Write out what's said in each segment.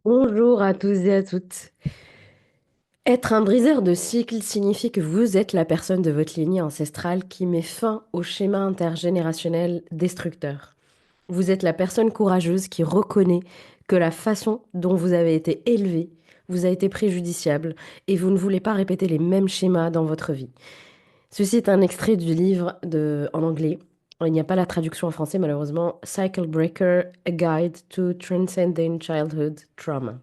Bonjour à tous et à toutes. Être un briseur de cycle signifie que vous êtes la personne de votre lignée ancestrale qui met fin au schéma intergénérationnel destructeur. Vous êtes la personne courageuse qui reconnaît que la façon dont vous avez été élevé vous a été préjudiciable et vous ne voulez pas répéter les mêmes schémas dans votre vie. Ceci est un extrait du livre en anglais. Il n'y a pas la traduction en français malheureusement. Cycle Breaker, A Guide to Transcending Childhood Trauma.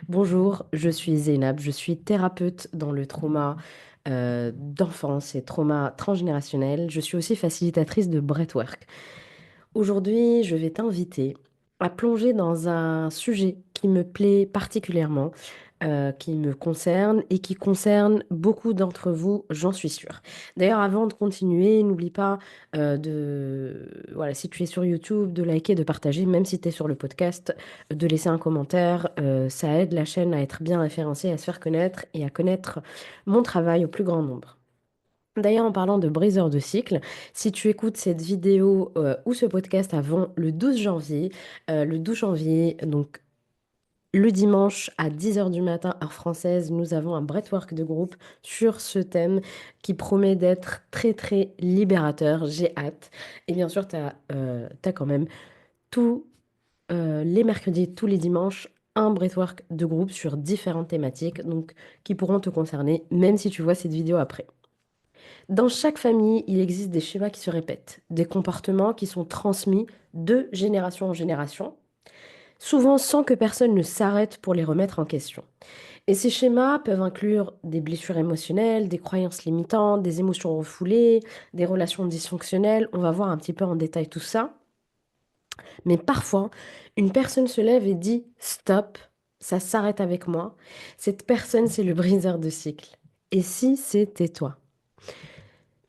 Bonjour, je suis Zeynab, je suis thérapeute dans le trauma d'enfance et trauma transgénérationnel. Je suis aussi facilitatrice de breathwork. Aujourd'hui, je vais t'inviter à plonger dans un sujet qui me plaît particulièrement, qui me concerne et qui concerne beaucoup d'entre vous, j'en suis sûre. D'ailleurs, avant de continuer, n'oublie pas voilà, si tu es sur YouTube, de liker, de partager, même si tu es sur le podcast, de laisser un commentaire. Ça aide la chaîne à être bien référencée, à se faire connaître et à connaître mon travail au plus grand nombre. D'ailleurs, en parlant de briseur de cycle, si tu écoutes cette vidéo ou ce podcast avant le 12 janvier, donc le dimanche à 10 heures du matin, heure française, nous avons un breathwork de groupe sur ce thème qui promet d'être très très libérateur. J'ai hâte. Et bien sûr, tu as, quand même tous les mercredis, tous les dimanches, un breathwork de groupe sur différentes thématiques, donc qui pourront te concerner, même si tu vois cette vidéo après. Dans chaque famille, il existe des schémas qui se répètent, des comportements qui sont transmis de génération en génération, souvent sans que personne ne s'arrête pour les remettre en question. Et ces schémas peuvent inclure des blessures émotionnelles, des croyances limitantes, des émotions refoulées, des relations dysfonctionnelles. On va voir un petit peu en détail tout ça. Mais parfois, une personne se lève et dit stop, ça s'arrête avec moi. Cette personne, c'est le briseur de cycle. Et si c'était toi?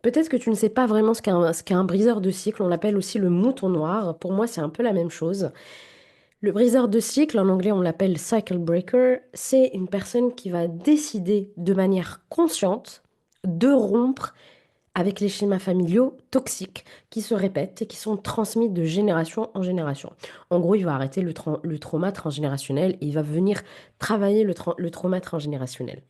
Peut-être que tu ne sais pas vraiment ce qu'est un briseur de cycle, on l'appelle aussi le mouton noir. Pour moi, c'est un peu la même chose. Le briseur de cycle, en anglais, on l'appelle cycle breaker. C'est une personne qui va décider de manière consciente de rompre avec les schémas familiaux toxiques qui se répètent et qui sont transmis de génération en génération. En gros, il va arrêter le trauma transgénérationnel et il va venir travailler le trauma transgénérationnel.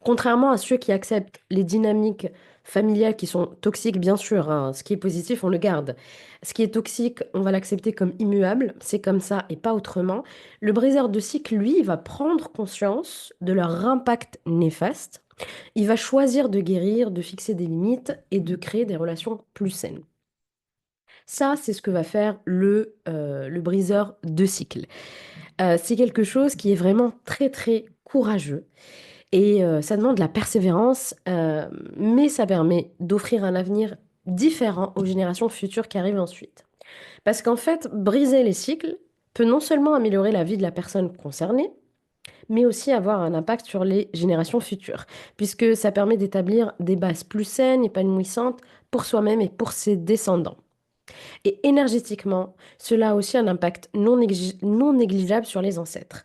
Contrairement à ceux qui acceptent les dynamiques familiales qui sont toxiques, bien sûr, hein, ce qui est positif, on le garde. Ce qui est toxique, on va l'accepter comme immuable, c'est comme ça et pas autrement. Le briseur de cycle, lui, il va prendre conscience de leur impact néfaste. Il va choisir de guérir, de fixer des limites et de créer des relations plus saines. Ça, c'est ce que va faire le briseur de cycle. C'est quelque chose qui est vraiment très, très courageux. Et ça demande de la persévérance, mais ça permet d'offrir un avenir différent aux générations futures qui arrivent ensuite. Parce qu'en fait, briser les cycles peut non seulement améliorer la vie de la personne concernée, mais aussi avoir un impact sur les générations futures, puisque ça permet d'établir des bases plus saines, épanouissantes pour soi-même et pour ses descendants. Et énergétiquement, cela a aussi un impact non négligeable sur les ancêtres.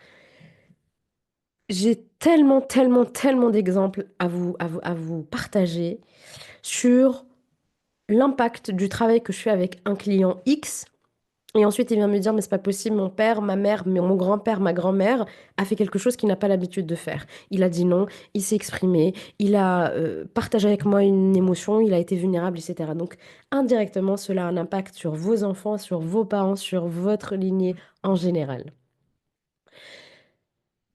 J'ai tellement, tellement, tellement d'exemples à vous partager sur l'impact du travail que je fais avec un client X. Et ensuite, il vient me dire, mais c'est pas possible, mon père, ma mère, mon grand-père, ma grand-mère a fait quelque chose qu'il n'a pas l'habitude de faire. Il a dit non, il s'est exprimé, il a partagé avec moi une émotion, il a été vulnérable, etc. Donc, indirectement, cela a un impact sur vos enfants, sur vos parents, sur votre lignée en général.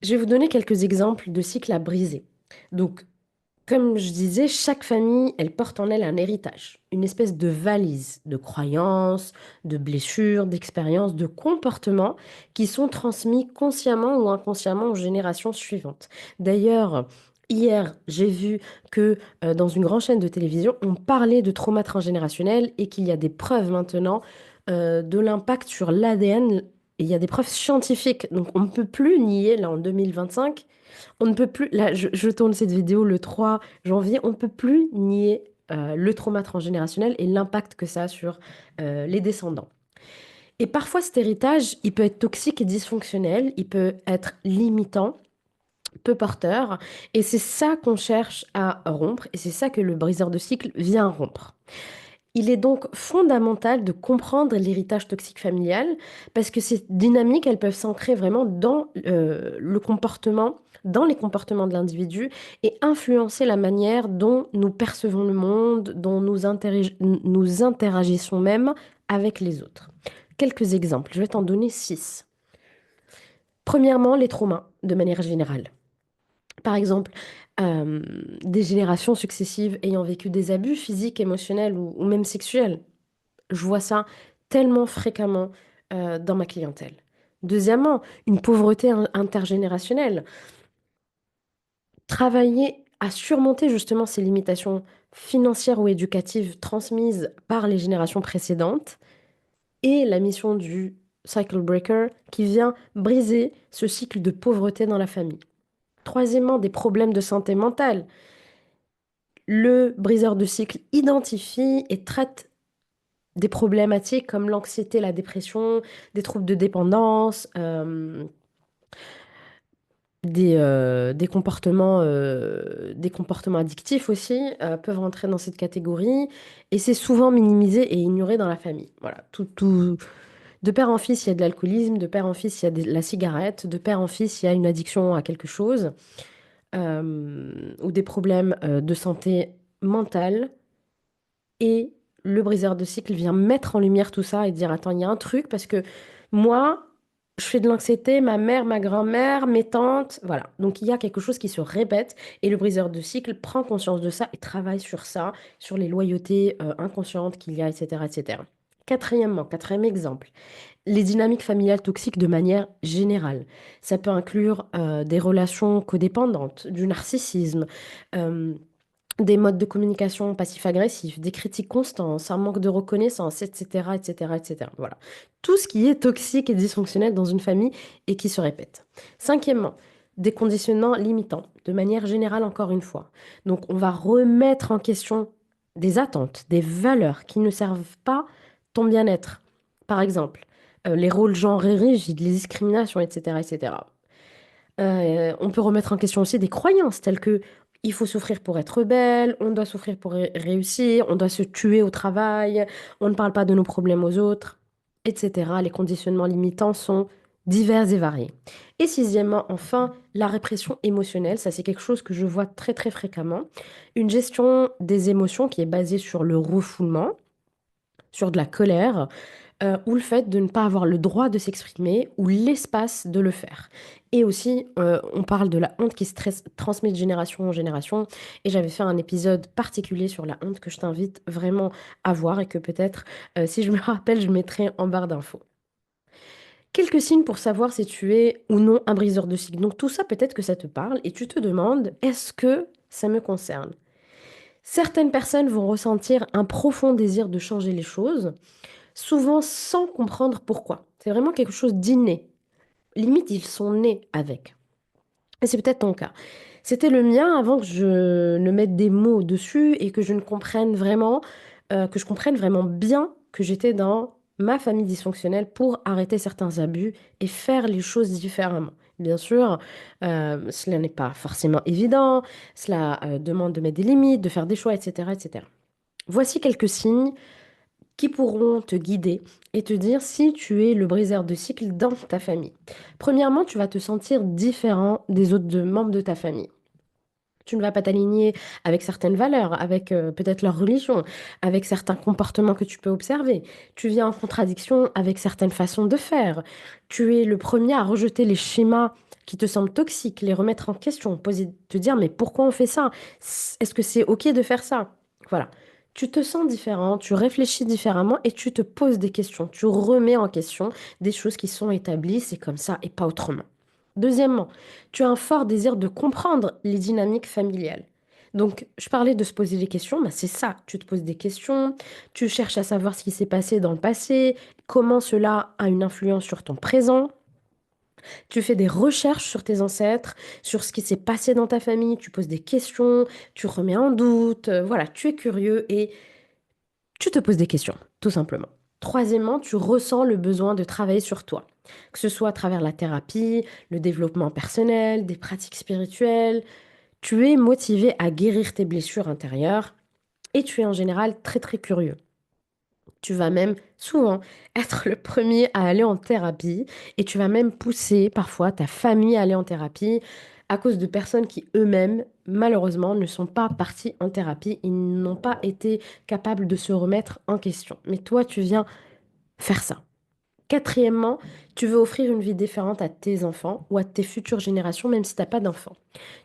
Je vais vous donner quelques exemples de cycles à briser. Donc, comme je disais, chaque famille, elle porte en elle un héritage, une espèce de valise de croyances, de blessures, d'expériences, de comportements qui sont transmis consciemment ou inconsciemment aux générations suivantes. D'ailleurs, hier, j'ai vu que dans une grande chaîne de télévision, on parlait de trauma transgénérationnel et qu'il y a des preuves maintenant de l'impact sur l'ADN. Et il y a des preuves scientifiques. Donc, on ne peut plus nier, là, en 2025, on ne peut plus, là, je tourne cette vidéo le 3 janvier, on ne peut plus nier le trauma transgénérationnel et l'impact que ça a sur les descendants. Et parfois, cet héritage, il peut être toxique et dysfonctionnel, il peut être limitant, peu porteur, et c'est ça qu'on cherche à rompre, et c'est ça que le briseur de cycle vient rompre. Il est donc fondamental de comprendre l'héritage toxique familial parce que ces dynamiques, elles peuvent s'ancrer vraiment dans le comportement, dans les comportements de l'individu et influencer la manière dont nous percevons le monde, dont nous interagissons même avec les autres. Quelques exemples, je vais t'en donner 6. Premièrement, les traumas, de manière générale. Par exemple, euh, des générations successives ayant vécu des abus physiques, émotionnels ou même sexuels. Je vois ça tellement fréquemment dans ma clientèle. Deuxièmement, une pauvreté intergénérationnelle. Travailler à surmonter justement ces limitations financières ou éducatives transmises par les générations précédentes et la mission du cycle breaker qui vient briser ce cycle de pauvreté dans la famille. Troisièmement, des problèmes de santé mentale. Le briseur de cycle identifie et traite des problématiques comme l'anxiété, la dépression, des troubles de dépendance, des comportements addictifs aussi peuvent rentrer dans cette catégorie et c'est souvent minimisé et ignoré dans la famille. Voilà, de père en fils, il y a de l'alcoolisme, de père en fils, il y a de la cigarette, de père en fils, il y a une addiction à quelque chose ou des problèmes de santé mentale. Et le briseur de cycle vient mettre en lumière tout ça et dire, attends, il y a un truc parce que moi, je fais de l'anxiété, ma mère, ma grand-mère, mes tantes, voilà. Donc il y a quelque chose qui se répète et le briseur de cycle prend conscience de ça et travaille sur ça, sur les loyautés inconscientes qu'il y a, etc., etc. Quatrièmement, quatrième exemple, les dynamiques familiales toxiques de manière générale. Ça peut inclure des relations codépendantes, du narcissisme, euh, des modes de communication passifs-agressifs, des critiques constantes, un manque de reconnaissance, etc., etc., etc. Voilà. Tout ce qui est toxique et dysfonctionnel dans une famille et qui se répète. Cinquièmement, des conditionnements limitants, de manière générale encore une fois. Donc on va remettre en question des attentes, des valeurs qui ne servent pas ton bien-être. Par exemple, les rôles genrés rigides, les discriminations, etc., etc. On peut remettre en question aussi des croyances telles que il faut souffrir pour être belle, on doit souffrir pour réussir, on doit se tuer au travail, on ne parle pas de nos problèmes aux autres, etc. Les conditionnements limitants sont divers et variés. Et sixièmement, enfin, la répression émotionnelle, ça c'est quelque chose que je vois très très fréquemment. Une gestion des émotions qui est basée sur le refoulement, sur de la colère, ou le fait de ne pas avoir le droit de s'exprimer ou l'espace de le faire. Et aussi, on parle de la honte qui se transmet de génération en génération. Et j'avais fait un épisode particulier sur la honte que je t'invite vraiment à voir et que peut-être, si je me rappelle, je mettrai en barre d'infos. Quelques signes pour savoir si tu es ou non un briseur de cycle. Donc tout ça, peut-être que ça te parle et tu te demandes, est-ce que ça me concerne? Certaines personnes vont ressentir un profond désir de changer les choses, souvent sans comprendre pourquoi. C'est vraiment quelque chose d'inné. Limite, ils sont nés avec. Et c'est peut-être ton cas. C'était le mien avant que je ne mette des mots dessus et que je ne comprenne vraiment, que je comprenne vraiment bien que j'étais dans ma famille dysfonctionnelle pour arrêter certains abus et faire les choses différemment. Bien sûr, cela n'est pas forcément évident, cela demande de mettre des limites, de faire des choix, etc., etc. Voici quelques signes qui pourront te guider et te dire si tu es le briseur de cycle dans ta famille. Premièrement, tu vas te sentir différent des autres membres de ta famille. Tu ne vas pas t'aligner avec certaines valeurs, avec peut-être leur religion, avec certains comportements que tu peux observer. Tu viens en contradiction avec certaines façons de faire. Tu es le premier à rejeter les schémas qui te semblent toxiques, les remettre en question, te dire mais pourquoi on fait ça? Est-ce que c'est OK de faire ça? Voilà. Tu te sens différent, tu réfléchis différemment et tu te poses des questions. Tu remets en question des choses qui sont établies, c'est comme ça et pas autrement. Deuxièmement, tu as un fort désir de comprendre les dynamiques familiales. Donc, je parlais de se poser des questions, c'est ça, tu te poses des questions, tu cherches à savoir ce qui s'est passé dans le passé, comment cela a une influence sur ton présent, tu fais des recherches sur tes ancêtres, sur ce qui s'est passé dans ta famille, tu poses des questions, tu remets en doute, voilà, tu es curieux et tu te poses des questions, tout simplement. Troisièmement, tu ressens le besoin de travailler sur toi, que ce soit à travers la thérapie, le développement personnel, des pratiques spirituelles. Tu es motivé à guérir tes blessures intérieures et tu es en général très très curieux. Tu vas même souvent être le premier à aller en thérapie et tu vas même pousser parfois ta famille à aller en thérapie à cause de personnes qui eux-mêmes, malheureusement, ne sont pas partis en thérapie. Ils n'ont pas été capables de se remettre en question. Mais toi, tu viens faire ça. Quatrièmement, tu veux offrir une vie différente à tes enfants ou à tes futures générations, même si tu n'as pas d'enfants.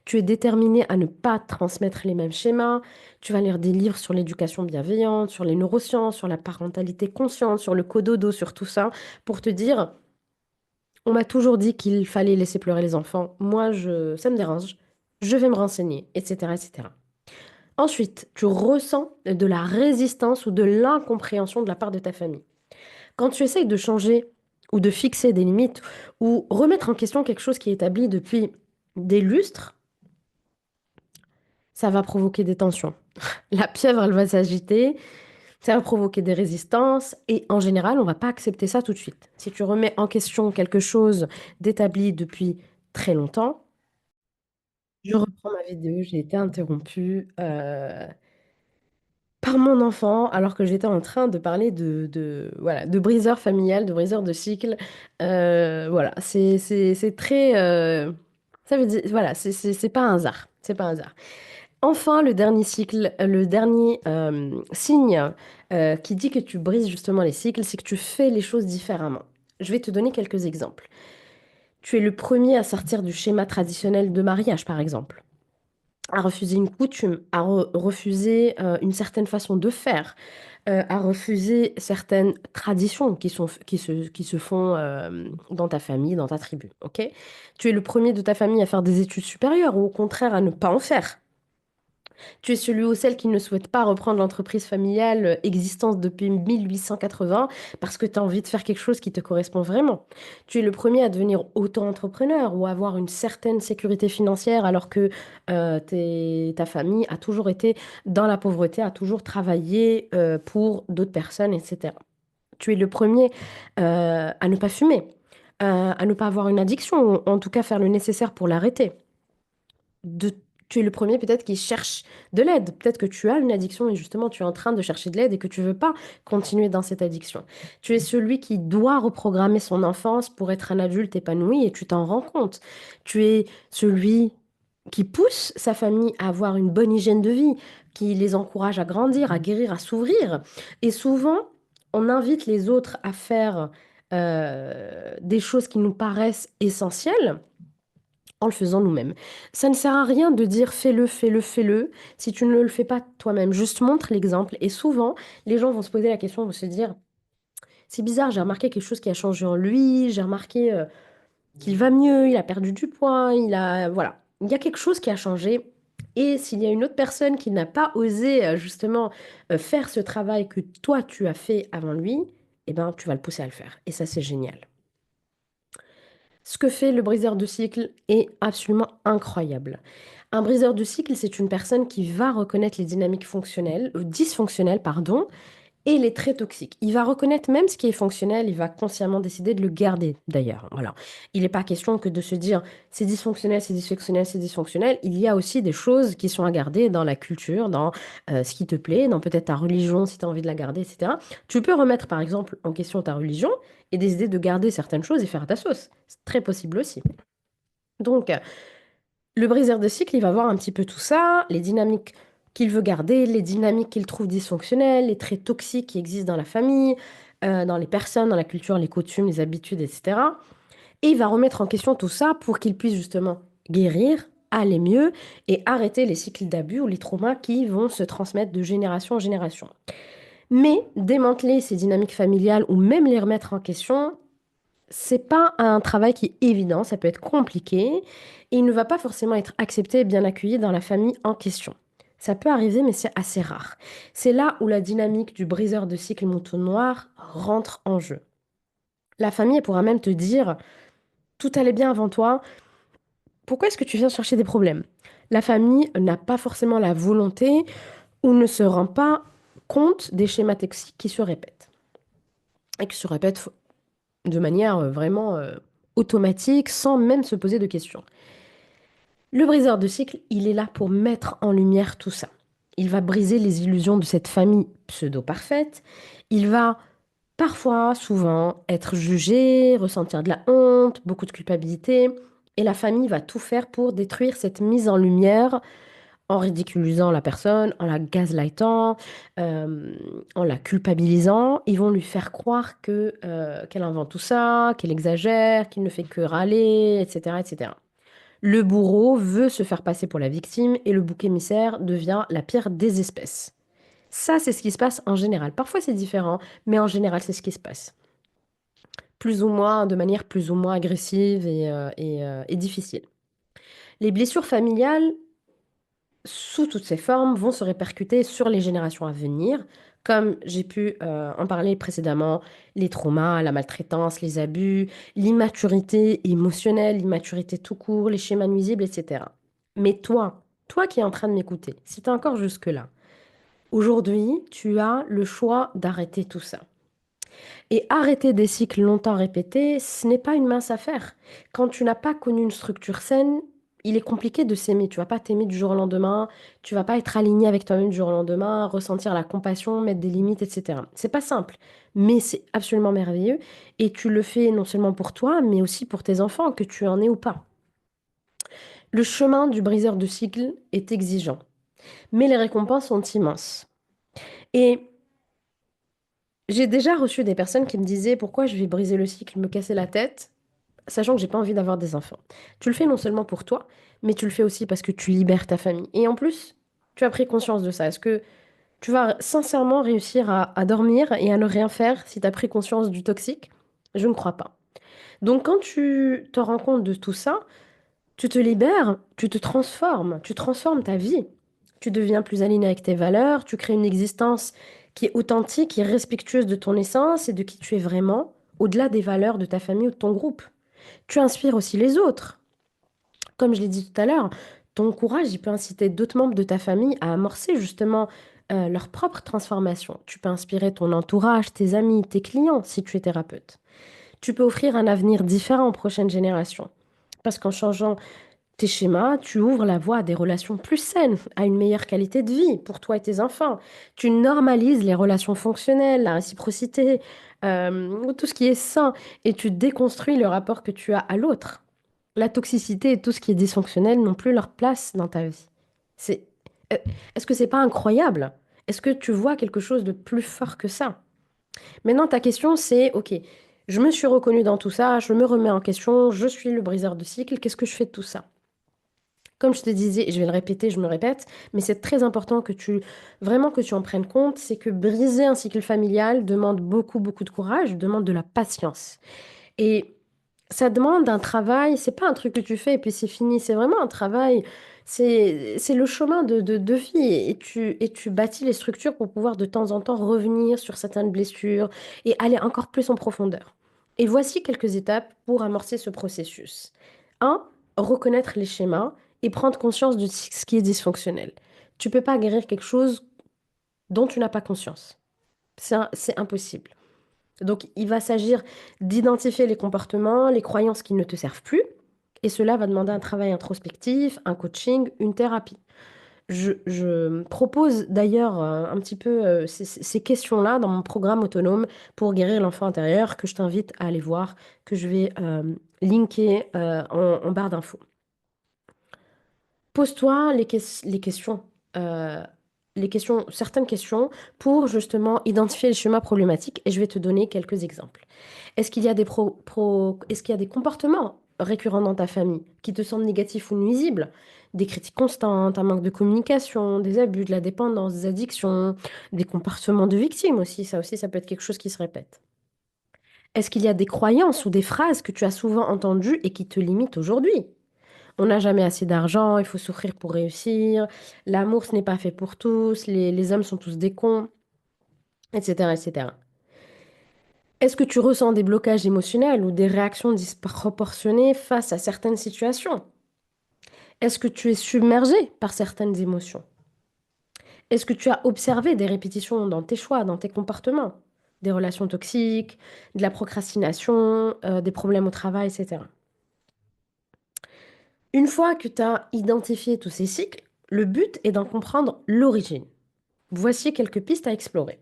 Tu es déterminé à ne pas transmettre les mêmes schémas. Tu vas lire des livres sur l'éducation bienveillante, sur les neurosciences, sur la parentalité consciente, sur le cododo, sur tout ça, pour te dire, on m'a toujours dit qu'il fallait laisser pleurer les enfants. Moi, ça me dérange. Je vais me renseigner, etc., etc. Ensuite, tu ressens de la résistance ou de l'incompréhension de la part de ta famille. Quand tu essayes de changer ou de fixer des limites ou remettre en question quelque chose qui est établi depuis des lustres, ça va provoquer des tensions. La pieuvre, elle va s'agiter, ça va provoquer des résistances et en général, on va pas accepter ça tout de suite. Si tu remets en question quelque chose d'établi depuis très longtemps, je reprends ma vidéo, j'ai été interrompue par mon enfant alors que j'étais en train de parler voilà, de briseur familial, de briseur de cycle. Voilà, c'est très... ça veut dire, voilà, c'est pas un hasard. C'est pas un hasard. Enfin, le dernier cycle, le dernier signe qui dit que tu brises justement les cycles, c'est que tu fais les choses différemment. Je vais te donner quelques exemples. Tu es le premier à sortir du schéma traditionnel de mariage, par exemple, à refuser une coutume, à refuser une certaine façon de faire, à refuser certaines traditions qui se font dans ta famille, dans ta tribu. Ok? Tu es le premier de ta famille à faire des études supérieures ou au contraire à ne pas en faire. Tu es celui ou celle qui ne souhaite pas reprendre l'entreprise familiale existante depuis 1880 parce que tu as envie de faire quelque chose qui te correspond vraiment. Tu es le premier à devenir auto-entrepreneur ou à avoir une certaine sécurité financière alors que ta famille a toujours été dans la pauvreté, a toujours travaillé pour d'autres personnes, etc. Tu es le premier à ne pas fumer, à ne pas avoir une addiction, ou en tout cas faire le nécessaire pour l'arrêter de, tu es le premier peut-être qui cherche de l'aide. Peut-être que tu as une addiction et justement tu es en train de chercher de l'aide et que tu veux pas continuer dans cette addiction. Tu es celui qui doit reprogrammer son enfance pour être un adulte épanoui et tu t'en rends compte. Tu es celui qui pousse sa famille à avoir une bonne hygiène de vie, qui les encourage à grandir, à guérir, à s'ouvrir. Et souvent, on invite les autres à faire des choses qui nous paraissent essentielles en le faisant nous-mêmes. Ça ne sert à rien de dire fais-le, fais-le, fais-le si tu ne le fais pas toi-même. Juste montre l'exemple. Et souvent, les gens vont se poser la question, vont se dire, c'est bizarre, j'ai remarqué quelque chose qui a changé en lui, j'ai remarqué qu'il va mieux, il a perdu du poids, il a... Voilà. Il y a quelque chose qui a changé. Et s'il y a une autre personne qui n'a pas osé justement faire ce travail que toi, tu as fait avant lui, eh ben, tu vas le pousser à le faire. Et ça, c'est génial. Ce que fait le briseur de cycle est absolument incroyable. Un briseur de cycle, c'est une personne qui va reconnaître les dynamiques fonctionnelles, dysfonctionnelles, pardon, et les traits toxiques. Il va reconnaître même ce qui est fonctionnel, il va consciemment décider de le garder d'ailleurs. Voilà. Il n'est pas question que de se dire c'est dysfonctionnel, c'est dysfonctionnel, c'est dysfonctionnel. Il y a aussi des choses qui sont à garder dans la culture, dans ce qui te plaît, dans peut-être ta religion si tu as envie de la garder, etc. Tu peux remettre par exemple en question ta religion et décider de garder certaines choses et faire ta sauce. C'est très possible aussi. Donc, le briseur de cycle, il va voir un petit peu tout ça, les dynamiques qu'il veut garder, les dynamiques qu'il trouve dysfonctionnelles, les traits toxiques qui existent dans la famille, dans les personnes, dans la culture, les coutumes, les habitudes, etc. Et il va remettre en question tout ça pour qu'il puisse justement guérir, aller mieux et arrêter les cycles d'abus ou les traumas qui vont se transmettre de génération en génération. Mais démanteler ces dynamiques familiales ou même les remettre en question, c'est pas un travail qui est évident, ça peut être compliqué et il ne va pas forcément être accepté et bien accueilli dans la famille en question. Ça peut arriver, mais c'est assez rare. C'est là où la dynamique du briseur de cycle mouton noir rentre en jeu. La famille elle pourra même te dire, tout allait bien avant toi, pourquoi est-ce que tu viens chercher des problèmes? La famille n'a pas forcément la volonté ou ne se rend pas compte des schémas toxiques qui se répètent et qui se répètent de manière vraiment automatique sans même se poser de questions. Le briseur de cycle, il est là pour mettre en lumière tout ça. Il va briser les illusions de cette famille pseudo-parfaite. Il va parfois, souvent, être jugé, ressentir de la honte, beaucoup de culpabilité. Et la famille va tout faire pour détruire cette mise en lumière en ridiculisant la personne, en la gaslightant, euh, en la culpabilisant. Ils vont lui faire croire qu'elle invente tout ça, qu'elle exagère, qu'il ne fait que râler, etc., etc. Le bourreau veut se faire passer pour la victime et le bouc émissaire devient la pire des espèces. Ça, c'est ce qui se passe en général. Parfois, c'est différent, mais en général, c'est ce qui se passe. Plus ou moins, de manière plus ou moins agressive et difficile. Les blessures familiales, sous toutes ces formes, vont se répercuter sur les générations à venir. Comme j'ai pu en parler précédemment, les traumas, la maltraitance, les abus, l'immaturité émotionnelle, l'immaturité tout court, les schémas nuisibles, etc. Mais toi qui es en train de m'écouter, si tu es encore jusque-là, aujourd'hui, tu as le choix d'arrêter tout ça. Et arrêter des cycles longtemps répétés, ce n'est pas une mince affaire. Quand tu n'as pas connu une structure saine, il est compliqué de s'aimer. Tu vas pas t'aimer du jour au lendemain, tu vas pas être aligné avec toi-même du jour au lendemain, ressentir la compassion, mettre des limites, etc. C'est pas simple, mais c'est absolument merveilleux. Et tu le fais non seulement pour toi, mais aussi pour tes enfants, que tu en aies ou pas. Le chemin du briseur de cycle est exigeant, mais les récompenses sont immenses. Et j'ai déjà reçu des personnes qui me disaient pourquoi je vais briser le cycle, me casser la tête, sachant que j'ai pas envie d'avoir des enfants. Tu le fais non seulement pour toi, mais tu le fais aussi parce que tu libères ta famille. Et en plus, tu as pris conscience de ça. Est-ce que tu vas sincèrement réussir à dormir et à ne rien faire si tu as pris conscience du toxique? Je ne crois pas. Donc quand tu te rends compte de tout ça, tu te libères, tu transformes ta vie. Tu deviens plus aligné avec tes valeurs, tu crées une existence qui est authentique et respectueuse de ton essence et de qui tu es vraiment, au-delà des valeurs de ta famille ou de ton groupe. Tu inspires aussi les autres. Comme je l'ai dit tout à l'heure, ton courage, il peut inciter d'autres membres de ta famille à amorcer justement leur propre transformation. Tu peux inspirer ton entourage, tes amis, tes clients si tu es thérapeute. Tu peux offrir un avenir différent aux prochaines générations. Parce qu'en changeant tes schémas, tu ouvres la voie à des relations plus saines, à une meilleure qualité de vie pour toi et tes enfants. Tu normalises les relations fonctionnelles, la réciprocité, tout ce qui est sain, et tu déconstruis le rapport que tu as à l'autre. La toxicité et tout ce qui est dysfonctionnel n'ont plus leur place dans ta vie. C'est, euh, est-ce que c'est pas incroyable? Est-ce que tu vois quelque chose de plus fort que ça? Maintenant, ta question, c'est, OK, je me suis reconnue dans tout ça, je me remets en question, je suis le briseur de cycle, qu'est-ce que je fais de tout ça? Comme je te disais, et je vais le répéter, je me répète, mais c'est très important que tu, vraiment que tu en prennes compte, c'est que briser un cycle familial demande beaucoup, beaucoup de courage, demande de la patience. Et ça demande un travail, c'est pas un truc que tu fais et puis c'est fini, c'est vraiment un travail, c'est le chemin de vie et tu bâtis les structures pour pouvoir de temps en temps revenir sur certaines blessures et aller encore plus en profondeur. Et voici quelques étapes pour amorcer ce processus. Un, reconnaître les schémas et prendre conscience de ce qui est dysfonctionnel. Tu peux pas guérir quelque chose dont tu n'as pas conscience. C'est impossible. Donc, il va s'agir d'identifier les comportements, les croyances qui ne te servent plus, et cela va demander un travail introspectif, un coaching, une thérapie. Je propose d'ailleurs un petit peu ces questions-là dans mon programme autonome pour guérir l'enfant intérieur que je t'invite à aller voir, que je vais linker en barre d'infos. Pose-toi euh, les questions, certaines questions pour justement identifier les schémas problématiques et je vais te donner quelques exemples. Est-ce qu'il y a est-ce qu'il y a des comportements récurrents dans ta famille qui te semblent négatifs ou nuisibles? Des critiques constantes, un manque de communication, des abus, de la dépendance, des addictions, des comportements de victime aussi, ça peut être quelque chose qui se répète. Est-ce qu'il y a des croyances ou des phrases que tu as souvent entendues et qui te limitent aujourd'hui? On n'a jamais assez d'argent, il faut souffrir pour réussir, l'amour, ce n'est pas fait pour tous, les hommes sont tous des cons, etc., etc. Est-ce que tu ressens des blocages émotionnels ou des réactions disproportionnées face à certaines situations? Est-ce que tu es submergé par certaines émotions? Est-ce que tu as observé des répétitions dans tes choix, dans tes comportements? Des relations toxiques, de la procrastination, des problèmes au travail, etc. Une fois que tu as identifié tous ces cycles, Le but est d'en comprendre l'origine. Voici quelques pistes à explorer.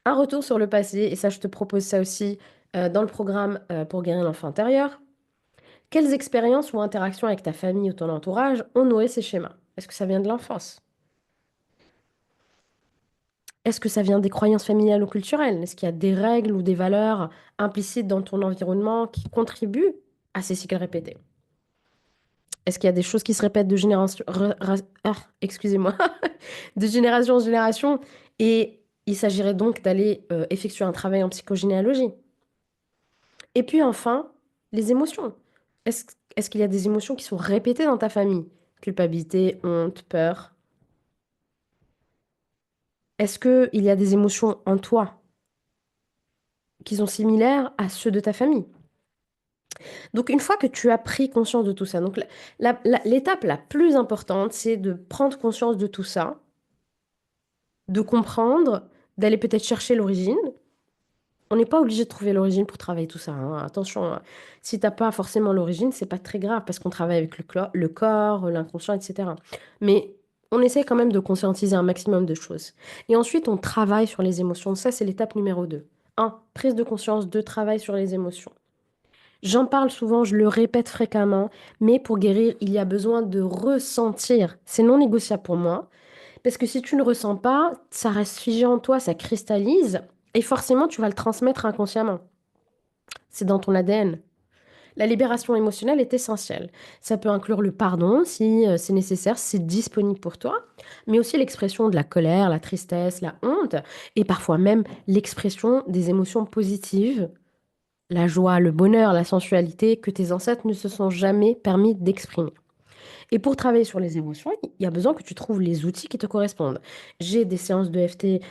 Un retour sur le passé, et ça je te propose ça aussi dans le programme pour guérir l'enfant intérieur. Quelles expériences ou interactions avec ta famille ou ton entourage ont nourri ces schémas? Est-ce que ça vient de l'enfance? Est-ce que ça vient des croyances familiales ou culturelles? Est-ce qu'il y a des règles ou des valeurs implicites dans ton environnement qui contribuent à ces cycles répétés? Est-ce qu'il y a des choses qui se répètent de génération, excusez-moi, de génération en génération et il s'agirait donc d'aller effectuer un travail en psychogénéalogie? Et puis enfin, les émotions. Est-ce, est-ce qu'il y a des émotions qui sont répétées dans ta famille? Culpabilité, honte, peur. Est-ce qu'il y a des émotions en toi qui sont similaires à ceux de ta famille? Donc, une fois que tu as pris conscience de tout ça, donc l'étape la plus importante, c'est de prendre conscience de tout ça, de comprendre, d'aller peut-être chercher l'origine. On n'est pas obligé de trouver l'origine pour travailler tout ça, hein. Attention, hein. Si t'as pas forcément l'origine, c'est pas très grave parce qu'on travaille avec le corps, l'inconscient, etc. Mais on essaie quand même de conscientiser un maximum de choses. Et ensuite, on travaille sur les émotions. Ça, c'est l'étape numéro 2. Un, prise de conscience. 2, travail sur les émotions. J'en parle souvent, je le répète fréquemment, mais pour guérir, il y a besoin de ressentir. C'est non négociable pour moi. Parce que si tu ne ressens pas, ça reste figé en toi, ça cristallise, et forcément, tu vas le transmettre inconsciemment. C'est dans ton ADN. La libération émotionnelle est essentielle. Ça peut inclure le pardon si c'est nécessaire, si c'est disponible pour toi, mais aussi l'expression de la colère, la tristesse, la honte, et parfois même l'expression des émotions positives, la joie, le bonheur, la sensualité que tes ancêtres ne se sont jamais permis d'exprimer. Et pour travailler sur les émotions, il y a besoin que tu trouves les outils qui te correspondent. J'ai des séances de FT,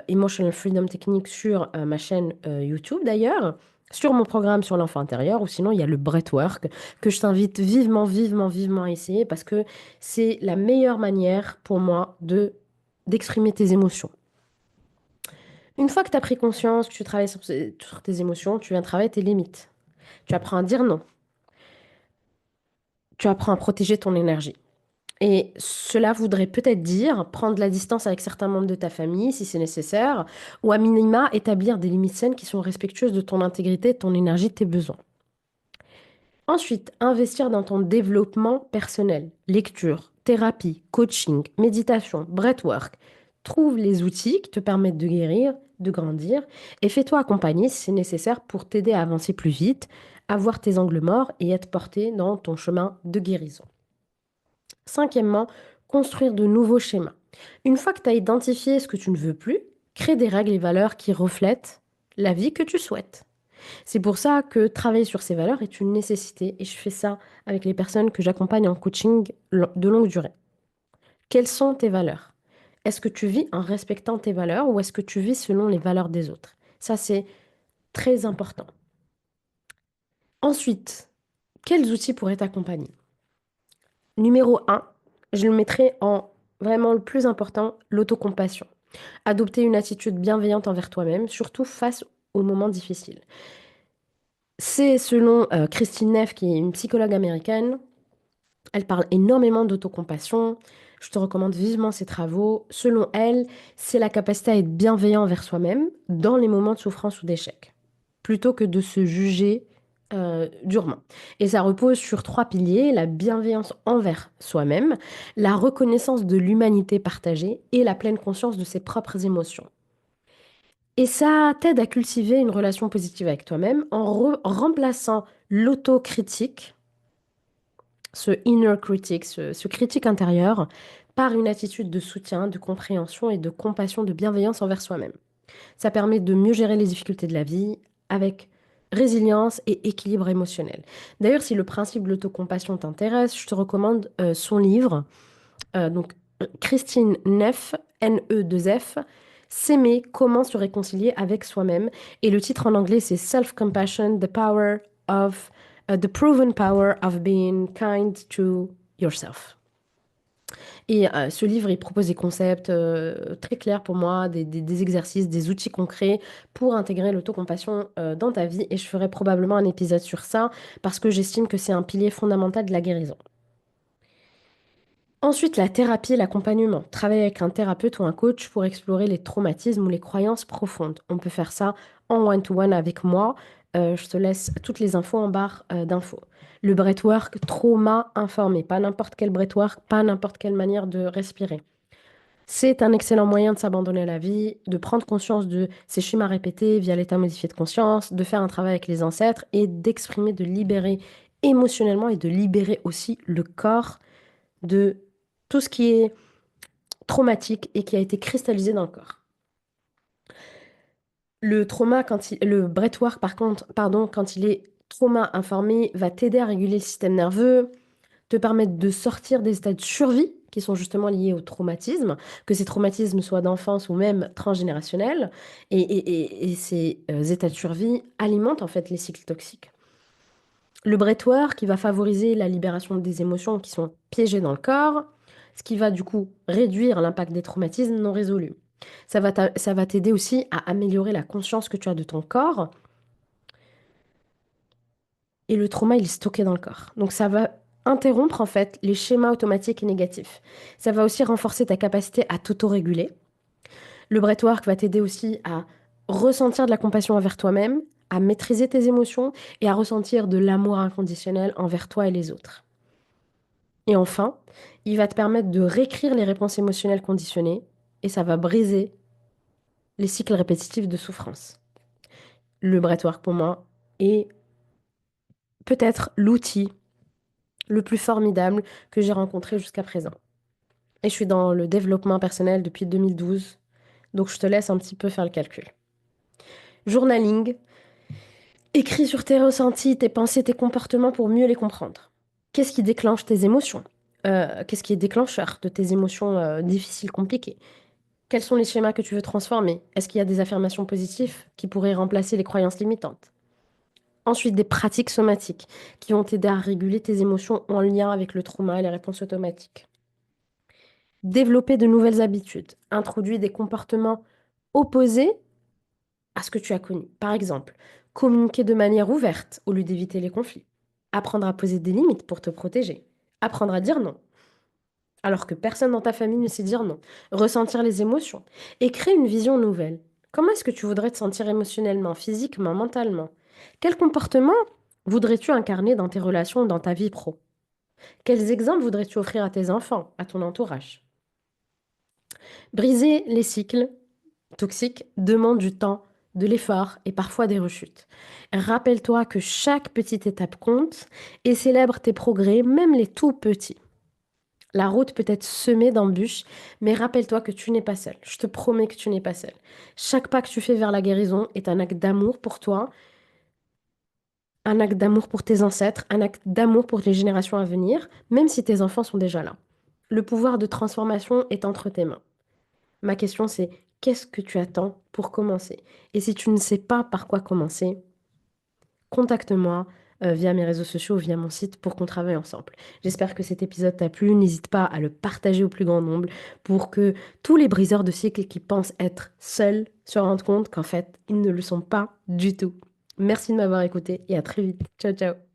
Emotional Freedom Technique, sur ma chaîne YouTube d'ailleurs, sur mon programme sur l'enfant intérieur, ou sinon il y a le breathwork que je t'invite vivement, vivement, vivement à essayer parce que c'est la meilleure manière pour moi de d'exprimer tes émotions. Une fois que tu as pris conscience, que tu travailles sur tes émotions, tu viens travailler tes limites. Tu apprends à dire non. Tu apprends à protéger ton énergie. Et cela voudrait peut-être dire prendre la distance avec certains membres de ta famille si c'est nécessaire, ou à minima établir des limites saines qui sont respectueuses de ton intégrité, de ton énergie, de tes besoins. Ensuite, investir dans ton développement personnel, lecture, thérapie, coaching, méditation, breathwork. Trouve les outils qui te permettent de guérir, de grandir, et fais-toi accompagner si c'est nécessaire pour t'aider à avancer plus vite, avoir tes angles morts et être porté dans ton chemin de guérison. Cinquièmement, construire de nouveaux schémas. Une fois que tu as identifié ce que tu ne veux plus, crée des règles et valeurs qui reflètent la vie que tu souhaites. C'est pour ça que travailler sur ces valeurs est une nécessité et je fais ça avec les personnes que j'accompagne en coaching de longue durée. Quelles sont tes valeurs? Est-ce que tu vis en respectant tes valeurs ou est-ce que tu vis selon les valeurs des autres? Ça, c'est très important. Ensuite, quels outils pourraient t'accompagner? Numéro un, je le mettrai en vraiment le plus important, l'autocompassion. Adopter une attitude bienveillante envers toi-même, surtout face aux moments difficiles. C'est selon Christine Neff, qui est une psychologue américaine. Elle parle énormément d'autocompassion. Je te recommande vivement ses travaux. Selon elle, c'est la capacité à être bienveillant envers soi-même dans les moments de souffrance ou d'échec, plutôt que de se juger durement. Et ça repose sur trois piliers: la bienveillance envers soi-même, la reconnaissance de l'humanité partagée et la pleine conscience de ses propres émotions. Et ça t'aide à cultiver une relation positive avec toi-même en remplaçant l'autocritique, ce inner critic, ce critique intérieur, par une attitude de soutien, de compréhension et de compassion, de bienveillance envers soi-même. Ça permet de mieux gérer les difficultés de la vie avec résilience et équilibre émotionnel. D'ailleurs, si le principe de l'autocompassion t'intéresse, je te recommande son livre. Donc, Christine Neff, N-E-2-F, S'aimer, comment se réconcilier avec soi-même. Et le titre en anglais, c'est Self-Compassion, the Proven Power of Being Kind to Yourself. Et ce livre, il propose des concepts très clairs pour moi, des exercices, des outils concrets pour intégrer l'autocompassion dans ta vie. Et je ferai probablement un épisode sur ça parce que j'estime que c'est un pilier fondamental de la guérison. Ensuite, la thérapie et l'accompagnement. Travailler avec un thérapeute ou un coach pour explorer les traumatismes ou les croyances profondes. On peut faire ça en one-to-one avec moi. Je te laisse toutes les infos en barre d'infos. Le breathwork, trauma informé. Pas n'importe quel breathwork, pas n'importe quelle manière de respirer. C'est un excellent moyen de s'abandonner à la vie, de prendre conscience de ces schémas répétés via l'état modifié de conscience, de faire un travail avec les ancêtres et d'exprimer, de libérer émotionnellement et de libérer aussi le corps de tout ce qui est traumatique et qui a été cristallisé dans le corps. Le breathwork, par contre, pardon, quand il est trauma informé, va t'aider à réguler le système nerveux, te permettre de sortir des états de survie qui sont justement liés au traumatisme, que ces traumatismes soient d'enfance ou même transgénérationnels. Et ces états de survie alimentent en fait les cycles toxiques. Le breathwork qui va favoriser la libération des émotions qui sont piégées dans le corps, ce qui va du coup réduire l'impact des traumatismes non résolus. Ça va t'aider aussi à améliorer la conscience que tu as de ton corps et le trauma, il est stocké dans le corps. Donc ça va interrompre en fait les schémas automatiques et négatifs. Ça va aussi renforcer ta capacité à t'autoréguler. Le breathwork va t'aider aussi à ressentir de la compassion envers toi-même, à maîtriser tes émotions et à ressentir de l'amour inconditionnel envers toi et les autres. Et enfin, il va te permettre de réécrire les réponses émotionnelles conditionnées et ça va briser les cycles répétitifs de souffrance. Le breathwork pour moi est peut-être l'outil le plus formidable que j'ai rencontré jusqu'à présent. Et je suis dans le développement personnel depuis 2012, donc je te laisse un petit peu faire le calcul. Journaling, écris sur tes ressentis, tes pensées, tes comportements pour mieux les comprendre. Qu'est-ce qui déclenche tes émotions? Qu'est-ce qui est déclencheur de tes émotions difficiles, compliquées? Quels sont les schémas que tu veux transformer? Est-ce qu'il y a des affirmations positives qui pourraient remplacer les croyances limitantes? Ensuite, des pratiques somatiques qui vont t'aider à réguler tes émotions en lien avec le trauma et les réponses automatiques. Développer de nouvelles habitudes. Introduire des comportements opposés à ce que tu as connu. Par exemple, communiquer de manière ouverte au lieu d'éviter les conflits. Apprendre à poser des limites pour te protéger. Apprendre à dire non, alors que personne dans ta famille ne sait dire non. Ressentir les émotions et créer une vision nouvelle. Comment est-ce que tu voudrais te sentir émotionnellement, physiquement, mentalement? Quel comportement voudrais-tu incarner dans tes relations, dans ta vie pro? Quels exemples voudrais-tu offrir à tes enfants, à ton entourage? Briser les cycles toxiques demande du temps, de l'effort et parfois des rechutes. Rappelle-toi que chaque petite étape compte et célèbre tes progrès, même les tout petits. La route peut être semée d'embûches, mais rappelle-toi que tu n'es pas seul. Je te promets que tu n'es pas seul. Chaque pas que tu fais vers la guérison est un acte d'amour pour toi, un acte d'amour pour tes ancêtres, un acte d'amour pour les générations à venir, même si tes enfants sont déjà là. Le pouvoir de transformation est entre tes mains. Ma question c'est, qu'est-ce que tu attends pour commencer? Et si tu ne sais pas par quoi commencer, contacte-moi via mes réseaux sociaux, via mon site pour qu'on travaille ensemble. J'espère que cet épisode t'a plu. N'hésite pas à le partager au plus grand nombre pour que tous les briseurs de cycles qui pensent être seuls se rendent compte qu'en fait, ils ne le sont pas du tout. Merci de m'avoir écouté et à très vite. Ciao, ciao.